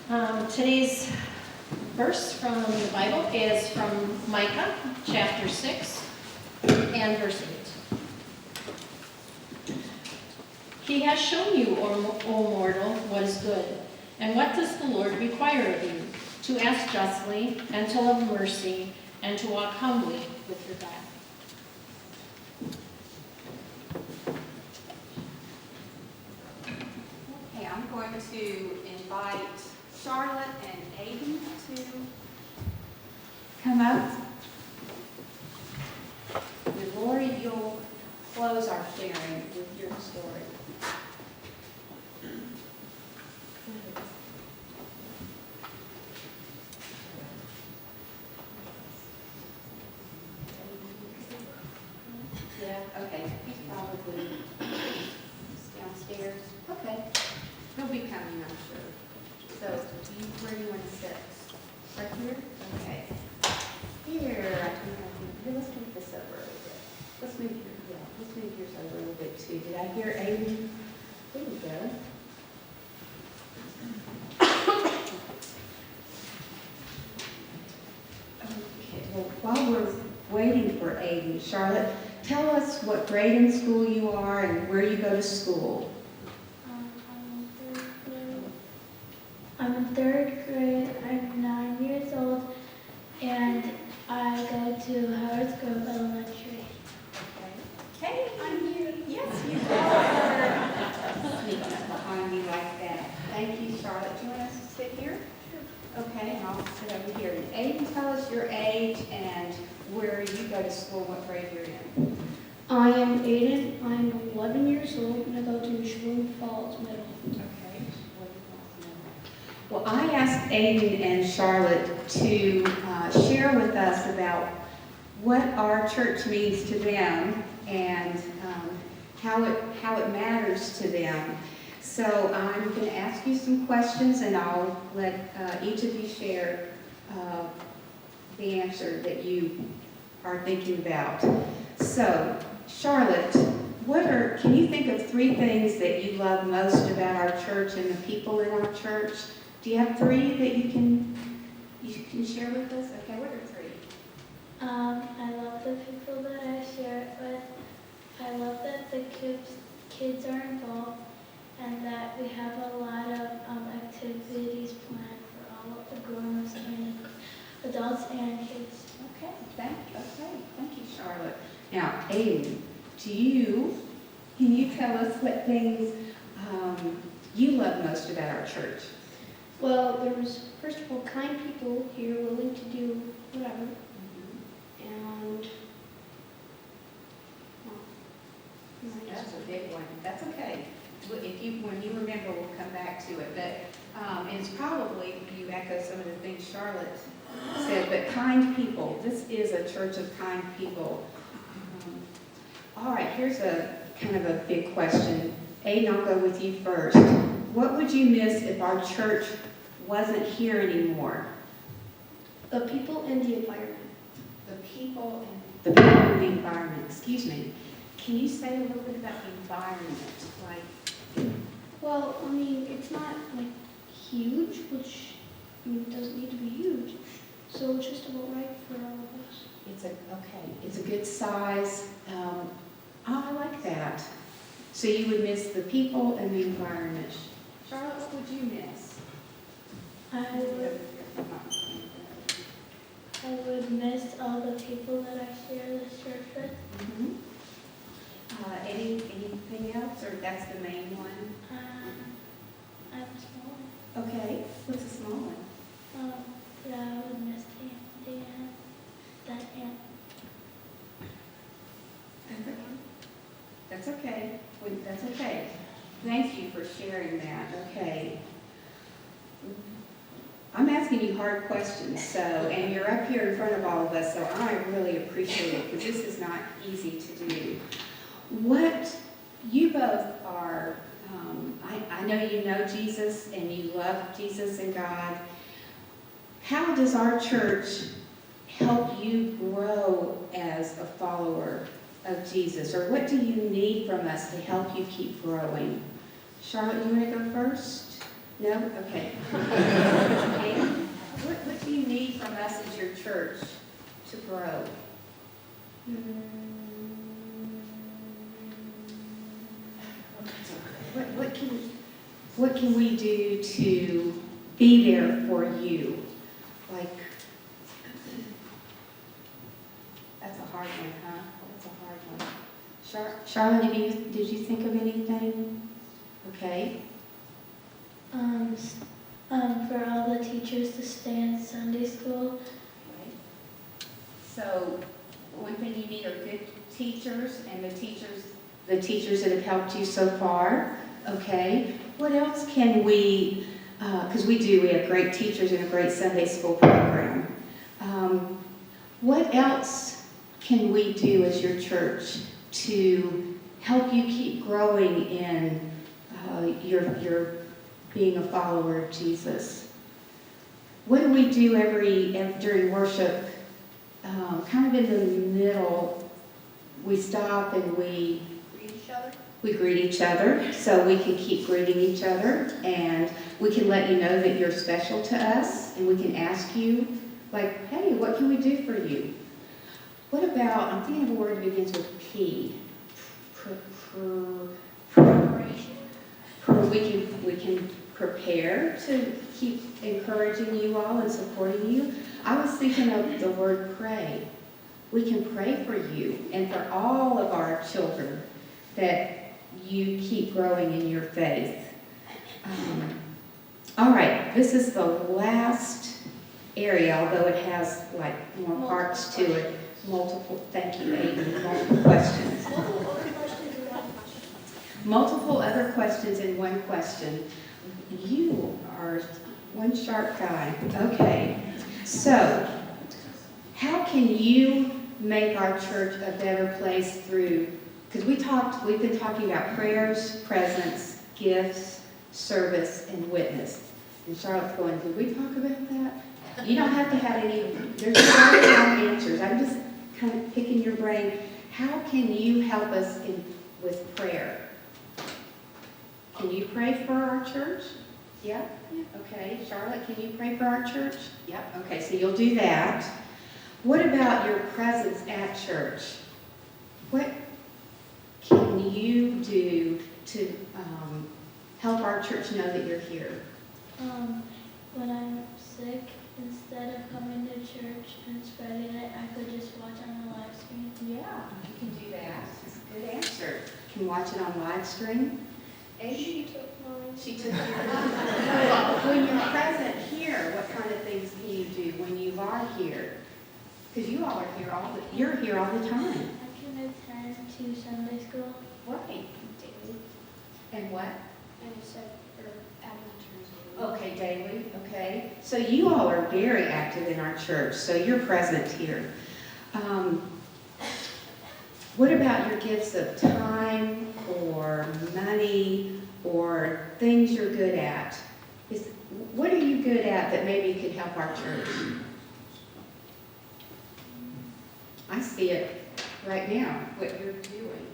Today's verse from the Bible is from Micah, chapter 6, and verse 8. He has shown you, O mortal, what is good. And what does the Lord require of you? To ask justly, and to love mercy, and to walk humbly with your God. Okay, I'm going to invite Charlotte and Aiden to come up. And Lori, you'll close our sharing with your story. Yeah, okay, he's probably downstairs. Okay, he'll be coming, I'm sure. So, where do you want to sit? Right here? Okay. Here, here, let's move this over a little bit. Let's move yours over a little bit too. Did I hear Aiden? There we go. Okay, well, while we're waiting for Aiden, Charlotte, tell us what grade in school you are and where you go to school. I'm in third grade. I'm 9 years old, and I go to Howard Grove Elementary. Hey, I'm here. Yes, you are. Sneaking up behind me like that. Thank you, Charlotte. Do you want us to sit here? Sure. Okay, and I'll sit over here. And Aiden, tell us your age and where you go to school, what grade you're in. I am Aiden. I'm 11 years old, and I go to Sheboygan Falls Middle. Okay. Well, I asked Aiden and Charlotte to share with us about what our church means to them and how it matters to them. So I'm going to ask you some questions, and I'll let each of you share the answer that you are thinking about. So, Charlotte, can you think of 3 things that you love most about our church and the people in our church? Do you have 3 that you can share with us? Okay, what are 3? I love the people that I share it with. I love that the kids are involved, and that we have a lot of activities planned for all of the grown-ups and adults and kids. Okay, thank you, Charlotte. Now, Aiden, can you tell us what things you love most about our church? Well, there's, first of all, kind people here willing to do whatever. And, That's a big one. That's okay. When you remember, we'll come back to it. But it's probably, you echo some of the things Charlotte said, but kind people. This is a church of kind people. All right, here's a kind of a big question. Aiden, I'll go with you first. What would you miss if our church wasn't here anymore? the people and the environment. The people and the environment. Excuse me. Can you say a little bit about the environment? Well, I mean, it's not like huge, which it doesn't need to be huge. So it's just about right for all of us. It's a good size. I like that. So you would miss the people and the environment. Charlotte, what would you miss? I would miss all the people that I share this church with. Mm-hmm. Anything else, or that's the main one? I'm small. Okay, what's the small one? That I would miss that aunt. That's okay. That's okay. Thank you for sharing that. Okay. I'm asking you hard questions, and you're up here in front of all of us, so I really appreciate it, because this is not easy to do. What you both are, I know you know Jesus, and you love Jesus and God. How does our church help you grow as a follower of Jesus? Or what do you need from us to help you keep growing? Charlotte, you want to go first? No? Okay. And what do you need from us as your church to grow? What can we do to be there for you? Like, that's a hard one, huh? That's a hard one. Charlotte, did you think of anything? Okay. For all the teachers to stay in Sunday school. Okay. So one thing you need are good teachers, and the teachers that have helped you so far. Okay. What else can we? Because we have great teachers and a great Sunday school program. What else can we do as your church to help you keep growing in your being a follower of Jesus? What do we do during worship? Kind of in the middle, we stop and we greet each other, so we can keep greeting each other, and we can let you know that you're special to us, and we can ask you, like, hey, what can we do for you? What about, I'm thinking of a word that begins with P. Preparation. We can prepare to keep encouraging you all and supporting you. I was thinking of the word pray. We can pray for you and for all of our children that you keep growing in your faith. All right, this is the last area, although it has like more parts to it. Thank you, Aiden, multiple questions. Multiple other questions in one question. You are one sharp guy. Okay, so how can you make our church a better place through, because we've been talking about prayers, presence, gifts, service, and witness. And Charlotte's going, did we talk about that? You don't have to have any, there's no wrong answers. I'm just kind of picking your brain. How can you help us with prayer? Can you pray for our church? Yeah? Okay. Charlotte, can you pray for our church? Yep. Okay, so you'll do that. What about your presence at church? What can you do to help our church know that you're here? When I'm sick, instead of coming to church and spreading it, I could just watch on the live stream. Yeah, you can do that. That's a good answer. You can watch it on live stream. She took mine. She took yours. When you're present here, what kind of things can you do when you are here? Because you all are here you're here all the time. I can attend to Sunday school. Right. Daily. And what? And I said, elementaries. Okay, daily. Okay. So you all are very active in our church, so you're present here. What about your gifts of time or money or things you're good at? What are you good at that maybe could help our church? I see it right now, what you're doing.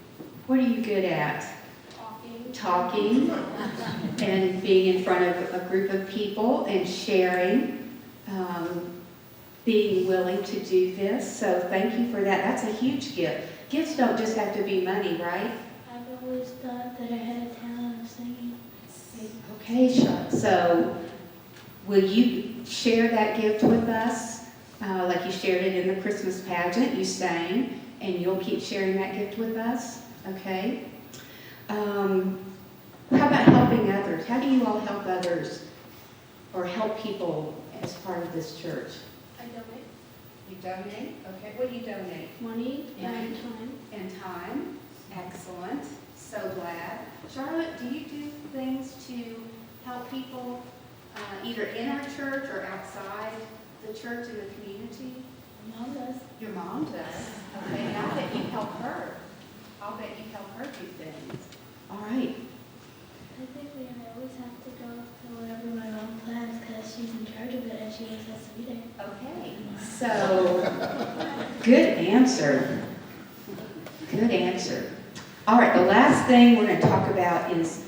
What are you good at? Talking and being in front of a group of people and sharing, being willing to do this. So thank you for that. That's a huge gift. Gifts don't just have to be money, right? I've always thought that I had a talent of singing. Okay, Sean. So will you share that gift with us? Like you shared it in the Christmas pageant, you sang, and you'll keep sharing that gift with us, okay? How about helping others? How do you all help others or help people as part of this church? I donate. You donate? Okay, what do you donate? Money and time. And time. Excellent. So glad. Charlotte, do you do things to help people either in our church or outside the church and the community? Mom does. Your mom does. Okay, I'll bet you help her. I'll bet you help her do things. All right. I think we always have to go to whatever my mom plans because she's in charge of it and she always has to be there. Okay. So, good answer. Good answer. All right, the last thing we're going to talk about is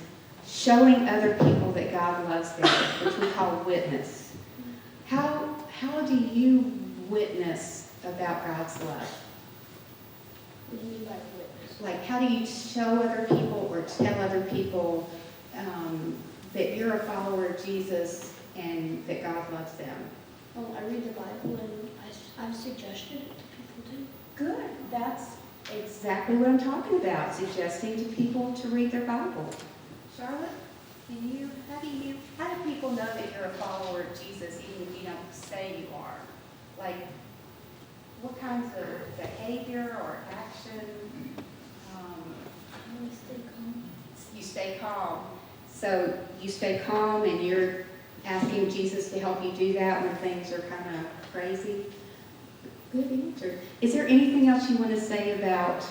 showing other people that God loves them, which we call witness. How do you witness about God's love? What do you mean by witness? Like, how do you show other people or tell other people that you're a follower of Jesus and that God loves them? Well, I read the Bible and I've suggested it to people too. Good. That's exactly what I'm talking about, suggesting to people to read their Bible. Charlotte, how do people know that you're a follower of Jesus even if you don't say you are? Like, what kinds of behavior or action? I stay calm. You stay calm. So you stay calm and you're asking Jesus to help you do that when things are kind of crazy? Good answer. Is there anything else you want to say about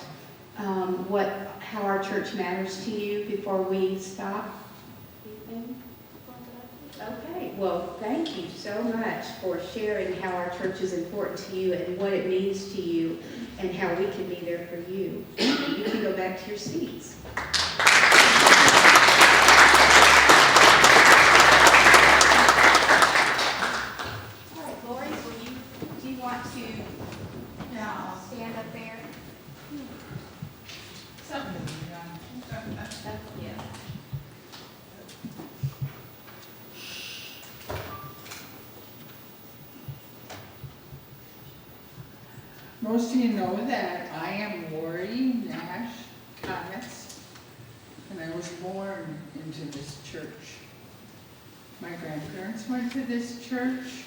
how our church matters to you before we stop? Anything? Okay. Well, thank you so much for sharing how our church is important to you and what it means to you and how we can be there for you. You can go back to your seats. All right, Lori, do you want to stand up there? Yeah. Most of you know that I am Lori Nash Connets, and I was born into this church. My grandparents went to this church,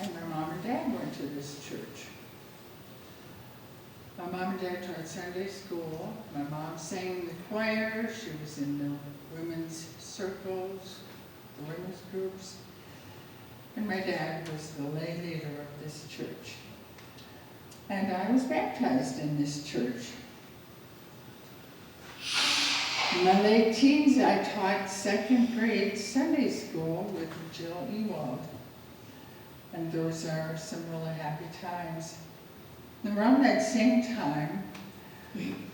and my mom and dad went to this church. My mom and dad taught Sunday school. My mom sang in the choir. She was in the women's circles, the women's groups. And my dad was the lay leader of this church. And I was baptized in this church. In my late teens, I taught second grade Sunday school with Jill Ewald. And those are some really happy times. And around that same time,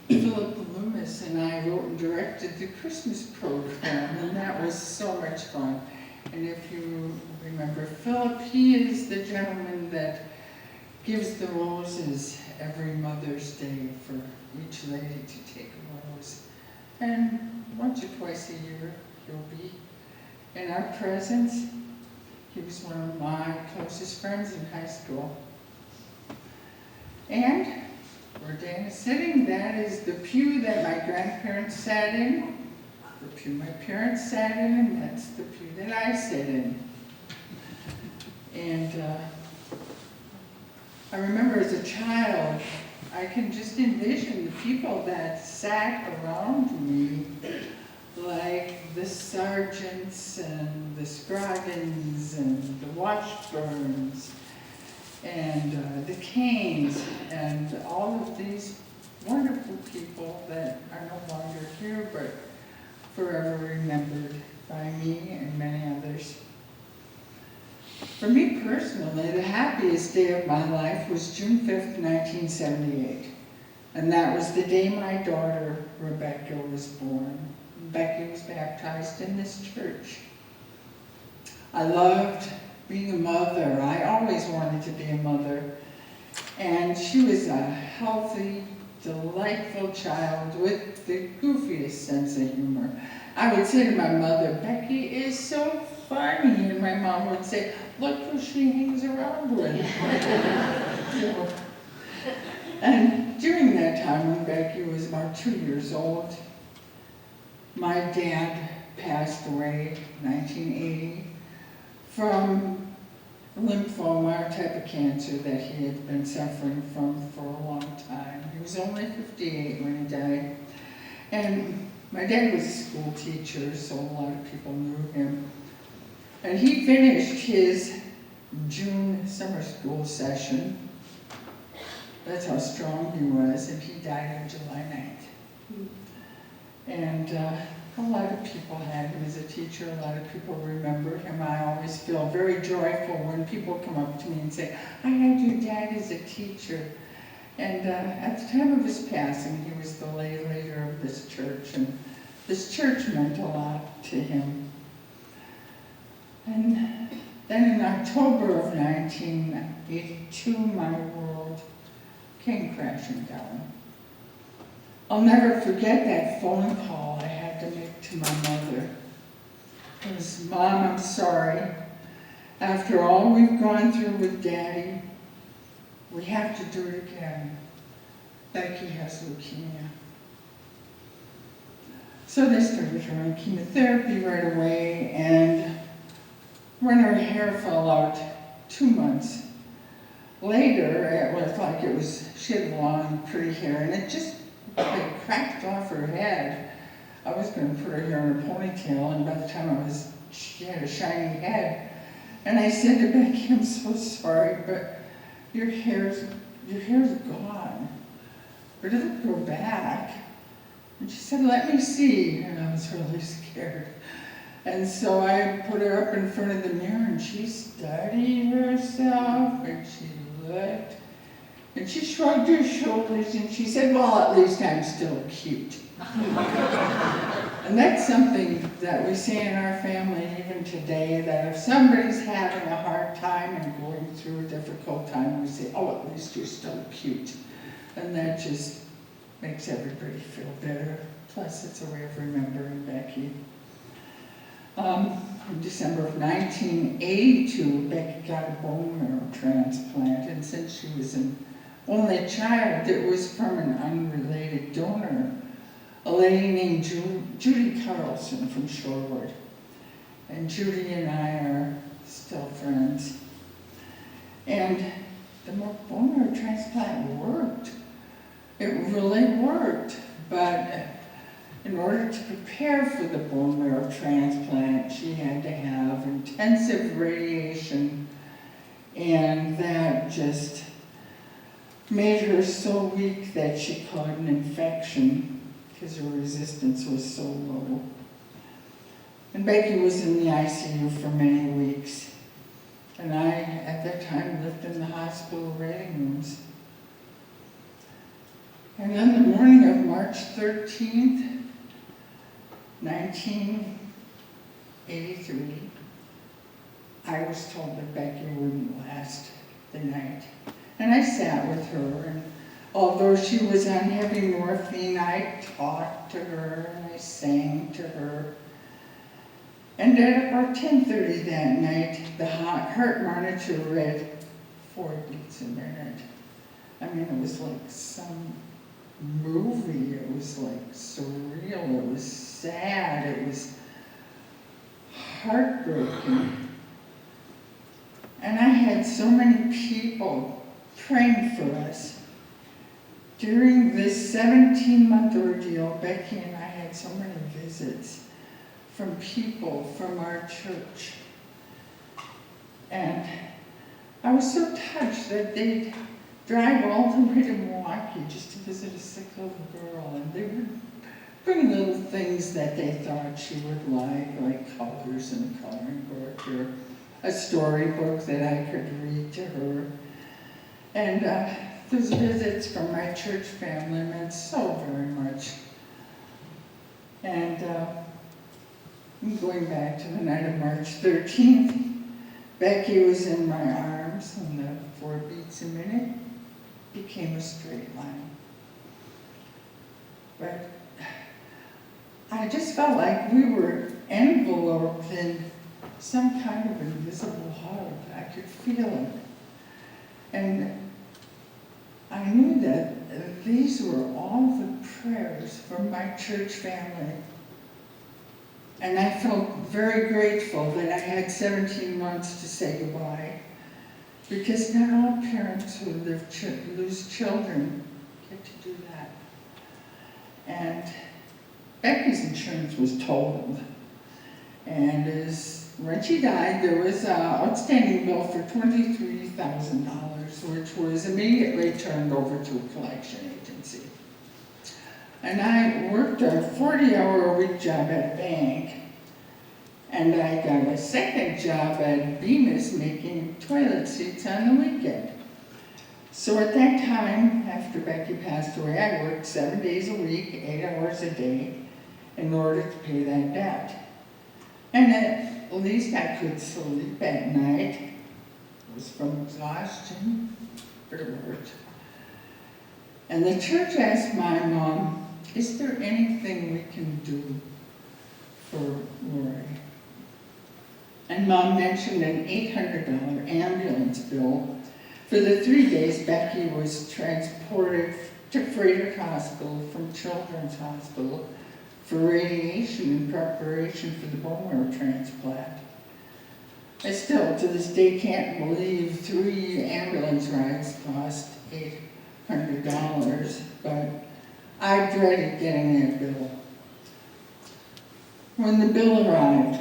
Philip Loomis and I wrote and directed the Christmas program, and that was so much fun. And if you remember Philip, he is the gentleman that gives the roses every Mother's Day for each lady to take a rose. And once or twice a year, he'll be in our presence. He was one of my closest friends in high school. And where Dan is sitting, that is the pew that my grandparents sat in, the pew my parents sat in, and that's the pew that I sit in. And I remember as a child, I can just envision the people that sat around me, like the Sargents and the Scroggins and the Washburns and the Canes and all of these wonderful people that are no longer here but forever remembered by me and many others. For me personally, the happiest day of my life was June 5th, 1978. And that was the day my daughter, Rebecca, was born. Becky was baptized in this church. I loved being a mother. I always wanted to be a mother. And she was a healthy, delightful child with the goofiest sense of humor. I would say to my mother, Becky is so funny. And my mom would say, look who she hangs around with. And during that time when Becky was about 2 years old, my dad passed away in 1980 from lymphoma, a type of cancer that he had been suffering from for a long time. He was only 58 when he died. And my dad was a school teacher, so a lot of people knew him. And he finished his June summer school session. That's how strong he was, and he died on July 9th. And a lot of people had him as a teacher. A lot of people remembered him. I always feel very joyful when people come up to me and say, I had your dad as a teacher. And at the time of his passing, he was the lay leader of this church, and this church meant a lot to him. And then in October of 1982, my world came crashing down. I'll never forget that phone call I had to make to my mother. It was, "Mom, I'm sorry. After all we've gone through with Daddy, we have to do it again. Becky has leukemia." So they started her on chemotherapy right away, and when her hair fell out 2 months later, it was like she had long, pretty hair, and it just like cracked off her head. I was going to put her hair in a ponytail, and by the time she had a shiny head. And I said to Becky, "I'm so sorry, but your hair's gone, but it'll go back." And she said, "Let me see." And I was really scared. And so I put her up in front of the mirror, and she studied herself, and she looked, and she shrugged her shoulders, and she said, "Well, at least I'm still cute." And that's something that we say in our family even today, that if somebody's having a hard time and going through a difficult time, we say, "Oh, at least you're still cute." And that just makes everybody feel better. Plus, it's a way of remembering Becky. In December of 1982, Becky got a bone marrow transplant, and since she was an only child, it was from an unrelated donor, a lady named Judy Carlson from Shorewood. And Judy and I are still friends. And the bone marrow transplant worked. It really worked, but in order to prepare for the bone marrow transplant, she had to have intensive radiation, and that just made her so weak that she caught an infection because her resistance was so low. And Becky was in the ICU for many weeks, and I, at that time, lived in the hospital waiting rooms. And on the morning of March 13th, 1983, I was told that Becky wouldn't last the night. And I sat with her, and although she was on heavy morphine, I talked to her and I sang to her. And at about 10:30 that night, the heart monitor read 4 beats a minute. I mean, it was like some movie. It was like surreal. It was sad. It was heartbreaking. And I had so many people praying for us. During this 17-month ordeal, Becky and I had so many visits from people from our church. And I was so touched that they'd drive all the way to Milwaukee just to visit a sick little girl, and they would bring little things that they thought she would like colors in a coloring book or a storybook that I could read to her. And those visits from my church family meant so very much. And going back to the night of March 13th, Becky was in my arms, and the 4 beats a minute became a straight line. But I just felt like we were enveloped in some kind of invisible hug. I could feel it. And I knew that these were all the prayers from my church family. And I felt very grateful that I had 17 months to say goodbye, because not all parents who lose children get to do that. And Becky's insurance was totaled. And when she died, there was an outstanding bill for $23,000, which was immediately turned over to a collection agency. And I worked a 40-hour-a-week job at a bank, and I got a second job at Bemis making toilet seats on the weekend. So at that time, after Becky passed away, I worked 7 days a week, 8 hours a day, in order to pay that debt. And at least I could sleep at night. It was from exhaustion, but it worked. And the church asked my mom, is there anything we can do for Lori? And Mom mentioned an $800 ambulance bill for the 3 days Becky was transported to Frederick Hospital from Children's Hospital for radiation in preparation for the bone marrow transplant. I still, to this day, can't believe 3 ambulance rides cost $800, but I dreaded getting that bill. When the bill arrived,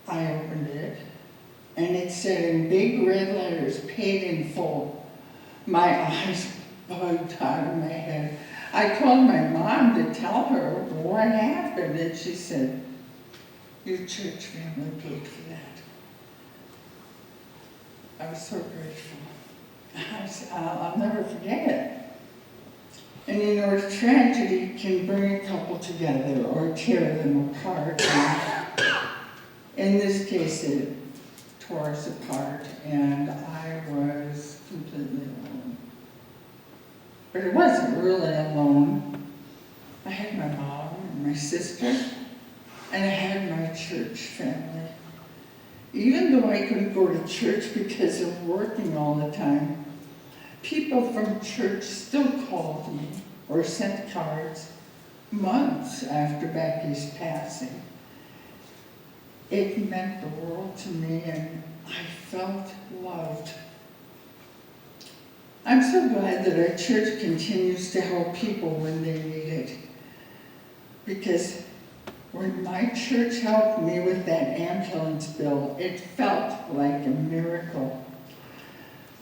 I opened it, and it said in big red letters, paid in full. My eyes bugged out of my head. I called my mom to tell her what happened, and she said, your church family paid for that. I was so grateful. I'll never forget it. And you know, tragedy can bring a couple together or tear them apart. And in this case, it tore us apart, and I was completely alone. But I wasn't really alone. I had my mom and my sister, and I had my church family. Even though I couldn't go to church because of working all the time, people from church still called me or sent cards months after Becky's passing. It meant the world to me, and I felt loved. I'm so glad that our church continues to help people when they need it. Because when my church helped me with that ambulance bill, it felt like a miracle.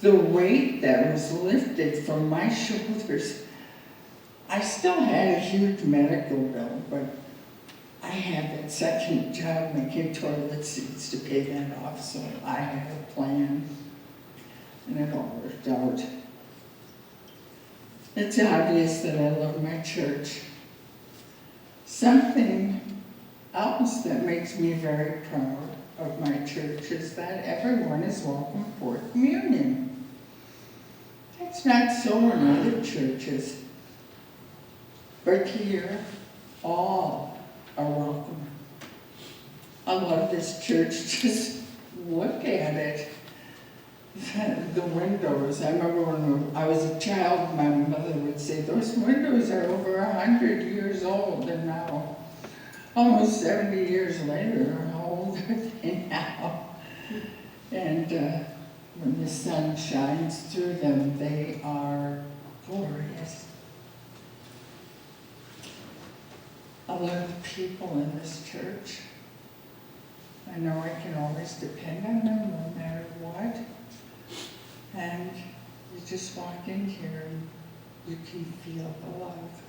The weight that was lifted from my shoulders. I still had a huge medical bill, but I had that second job making toilet seats to pay that off, so I had a plan, and it all worked out. It's obvious that I love my church. Something else that makes me very proud of my church is that everyone is welcome for communion. That's not so in other churches, but here, all are welcome. I love this church. Just look at it. The windows. I remember when I was a child, my mother would say, those windows are over 100 years old, and now, almost 70 years later, how old are they now? And when the sun shines through them, they are glorious. I love the people in this church. I know I can always depend on them no matter what. And you just walk in here and you can feel the love.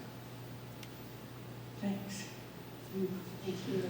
Thanks. Thank you.